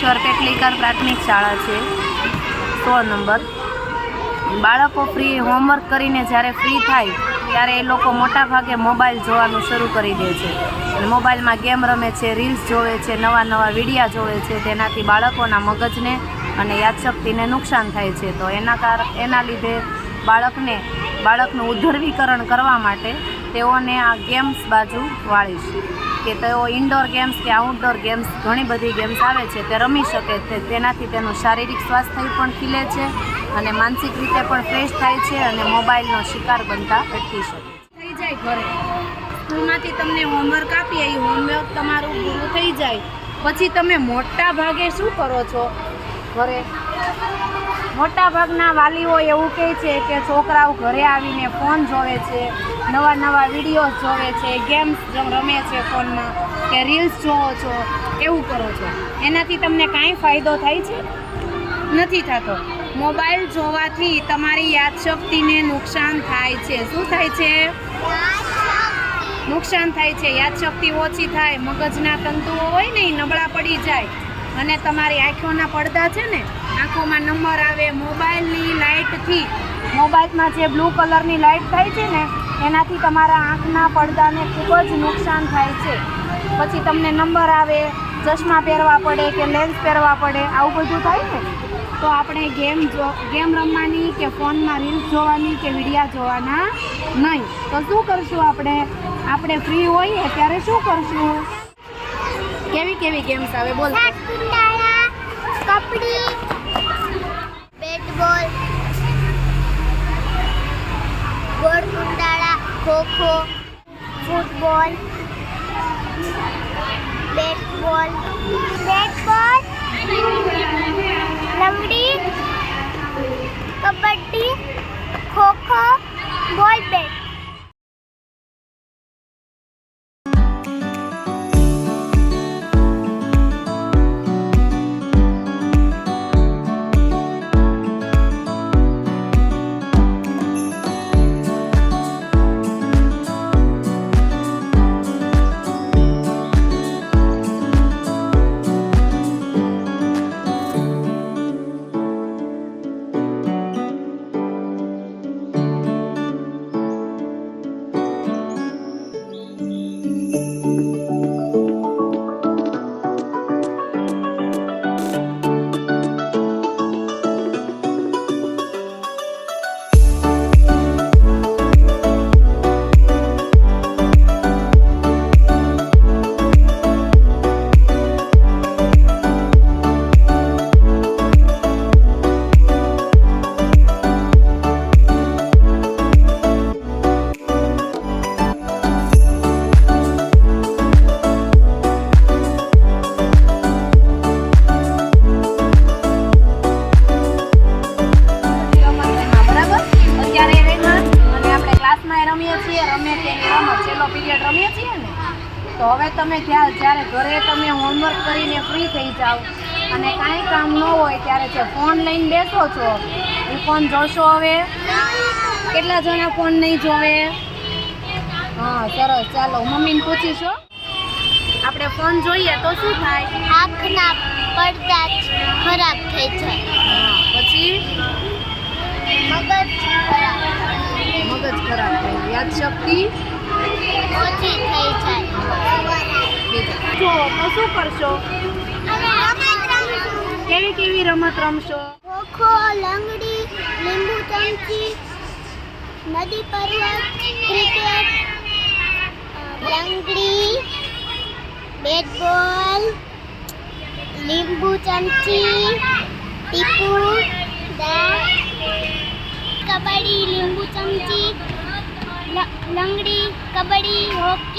ઈશ્વર પેટલીકર પ્રાથમિક શાળા છે 16 નંબર. બાળકો ફ્રી હોમવર્ક કરીને જ્યારે ફ્રી થાય ત્યારે એ લોકો મોટાભાગે મોબાઈલ જોવાનું શરૂ કરી દે છે અને મોબાઈલમાં ગેમ રમે છે, રીલ્સ જોવે છે, નવા વિડીયા જોવે છે. તેનાથી બાળકોના મગજને અને યાદશક્તિને નુકસાન થાય છે. તો એના લીધે બાળકનું ઉદ્ધરવીકરણ કરવા માટે તેઓને આ ગેમ્સ બાજુ વાળીશ કે તેઓ ઇન્ડોર ગેમ્સ કે આઉટડોર ગેમ્સ ઘણી બધી ગેમ્સ આવે છે તે રમી શકે છે. તેનાથી તેનું શારીરિક સ્વાસ્થ્ય પણ ખીલે છે અને માનસિક રીતે પણ ફ્રેશ થાય છે અને મોબાઈલનો શિકાર બનતા અટકી શકે. થઈ જાય ઘરે સ્કૂલમાંથી તમને હોમવર્ક આપીએ, એ હોમવર્ક તમારું પૂરું થઈ જાય પછી તમે મોટા ભાગે શું કરો છો ઘરે? મોટા ભાગના વાલીઓ એવું કહે છે કે છોકરાઓ ઘરે આવીને ફોન જોવે છે, નવા વિડીયોઝ જોવે છે, ગેમ્સ રમે છે ફોનમાં કે રીલ્સ જોવો છો, એવું કરો છો. એનાથી તમને કાંઈ ફાયદો થાય છે? નથી થતો. મોબાઈલ જોવાથી તમારી યાદશક્તિને નુકસાન થાય છે. શું થાય છે? નુકસાન થાય છે. યાદશક્તિ ઓછી થાય, મગજના તંતુઓ હોય ને એ નબળા પડી જાય અને તમારી આંખોના પડદા છે ને, આંખોમાં નંબર આવે. મોબાઈલની લાઇટથી, મોબાઈલમાં જે બ્લુ કલરની લાઇટ થાય છે ને એનાથી તમારા આંખના પડદાને ખૂબ જ નુકસાન થાય છે. પછી તમને નંબર આવે, ચશ્મા પહેરવા પડે કે લેન્સ પહેરવા પડે, આવું બધું થાય ને. તો આપણે ગેમ રમવાની કે ફોનમાં રીલ્સ જોવાની કે વિડીયા જોવાના નહીં. તો શું કરશું આપણે ફ્રી હોઈએ ત્યારે શું કરશું? કેવી ગેમ્સ આવે બોલ? કબડ્ડી, બેટ બોલ, ગોળ કુંડાળા, ખોખો, ફૂટબોલ, બેટ બોલ, લંગડી, કબડ્ડી, ખોખો, બોલ બેટ. રમીએ છીએ ને, તો હવે તમે જ્યારે ઘરે તમે હોમવર્ક કરીને ફ્રી થઈ જાઓ અને કાંઈ કામ ન હોય ત્યારે જે ફોન લઈને બેસો છો એ ફોન જોશો? હવે કેટલા જણા ફોન નહીં જોવે? હા સરસ. ચાલો મમ્મીને પૂછીશું. આપણે ફોન જોઈએ તો શું થાય? આંખના પડદા ખરાબ થઈ જાય. પછી મગજ ખરાબ થાય, યાદશક્તિ ઓછી થઈ જાય. જો તો શું કરશો? કેવી રમત રમશો? ખોખો, લંગડી, લીંબુ ચમચી, નદી પર્વત, ક્રિકેટ, લંગડી, બેટ બોલ, લીંબુ ચમચી, ટીપુ, કબડ્ડી, લીંબુ ચમચી, લંગડી, કબડ્ડી, હોકી.